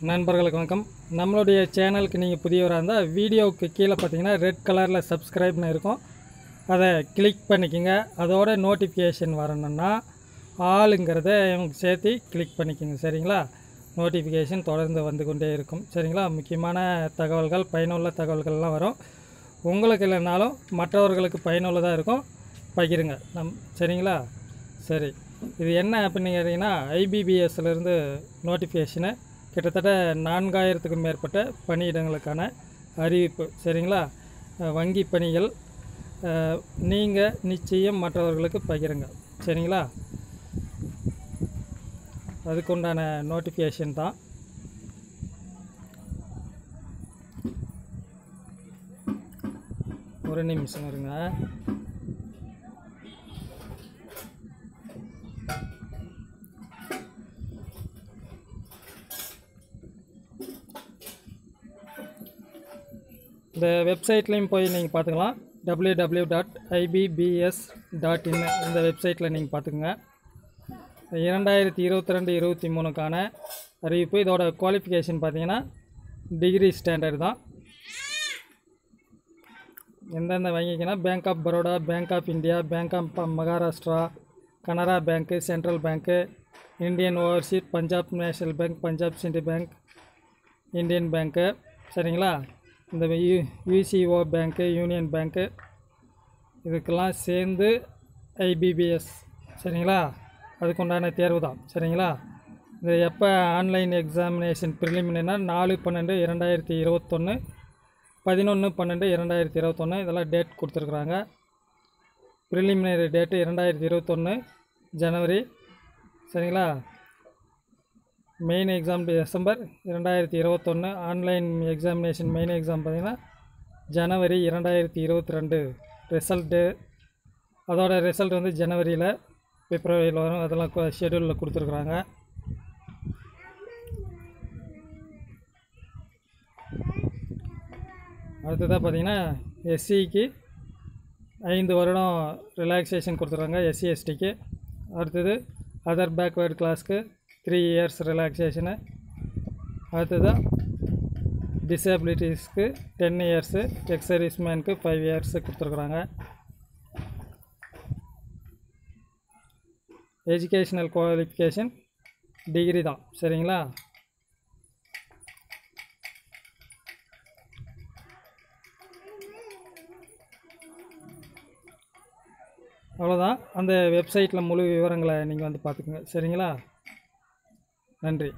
நண்பர்களுக்கு வணக்கம். நம்மளுடைய சேனலுக்கு நீங்கள் புதியவராக இருந்தால் வீடியோவுக்கு கீழே பார்த்தீங்கன்னா ரெட் கலரில் சப்ஸ்கிரைப்னு இருக்கும். அதை கிளிக் பண்ணிக்கோங்க. அதோட நோட்டிஃபிகேஷன் வரணுன்னா ஆளுங்கிறத சேர்த்து கிளிக் பண்ணிக்கோங்க. சரிங்களா? நோட்டிஃபிகேஷன் தொடர்ந்து வந்து கொண்டே இருக்கும். சரிங்களா? முக்கியமான தகவல்கள், பயனுள்ள தகவல்கள்லாம் வரும். உங்களுக்கு இல்லைனாலும் மற்றவர்களுக்கு பயனுள்ளதாக இருக்கும். பகிருங்க. சரிங்களா? சரி, இது என்ன அப்படின்னு கேட்டிங்கன்னா, ஐபிபிஎஸ்லேருந்து நோட்டிஃபிகேஷனு கிட்டத்தட்ட 4000க்கும் மேற்பட்ட பணியிடங்களுக்கான அறிவிப்பு. சரிங்களா? வங்கி பணிகள். நீங்கள் நிச்சயம் மற்றவர்களுக்கு பகிருங்க. சரிங்களா? அதுக்குண்டான நோட்டிஃபிகேஷன் தான். ஒரு நிமிஷம் இருங்க. இந்த வெப்சைட்லேயும் போய் நீங்கள் பார்த்துக்கலாம். www.ibbs.in இந்த வெப்சைட்டில் நீங்கள் பார்த்துக்குங்க. 2022-23க்கான அறிவிப்பு. இதோட குவாலிஃபிகேஷன் பார்த்தீங்கன்னா டிகிரி ஸ்டாண்டர்ட் தான். எந்தெந்த வங்கிக்குன்னா bank of Baroda, bank of India, bank of Maharashtra, Canara bank, central bank, Indian overseas, Punjab national bank, Punjab Sind bank, Indian bank. சரிங்களா? இந்த யூசிஓ பேங்க்கு, யூனியன் பேங்க்கு, இதுக்கெல்லாம் சேர்ந்து ஐபிபிஎஸ். சரிங்களா? அதுக்குண்டான தேர்வு தான். சரிங்களா? இது எப்போ ஆன்லைன் எக்ஸாமினேஷன் ப்ரிலிமினரினா 4/12/2021, 11/12/2021 இதெல்லாம் டேட் கொடுத்துருக்குறாங்க. ப்ரிலிமினரி டேட்டு 2021 ஜனவரி. சரிங்களா? Main exam December 2021. Online examination main exam பார்த்திங்கன்னா ஜனவரி 2022. ரிசல்ட்டு, அதோட ரிசல்ட் வந்து ஜனவரியில், பிப்ரவரியில் வரும். அதெல்லாம் ஷெடியூலில் கொடுத்துருக்குறாங்க. அடுத்ததாக பார்த்திங்கன்னா எஸ்சிக்கு 5 வருடம் ரிலாக்ஸேஷன் கொடுத்துருக்காங்க. எஸ்சி எஸ்டிக்கு. அடுத்தது அதர் பேக்வேர்டு கிளாஸ்க்கு 3 இயர்ஸ் ரிலாக்ஸேஷனு. அடுத்ததாக டிசபிலிட்டிஸ்க்கு 10 இயர்ஸு, எக்ஸ் சர்வீஸ்மேனுக்கு 5 இயர்ஸு கொடுத்துருக்குறாங்க. எஜுகேஷ்னல் குவாலிஃபிகேஷன் டிகிரி தான். சரிங்களா? அவ்வளோதான். அந்த வெப்சைட்டில் முழு விவரங்களை நீங்கள் வந்து பார்த்துக்குங்க. சரிங்களா? நன்றி.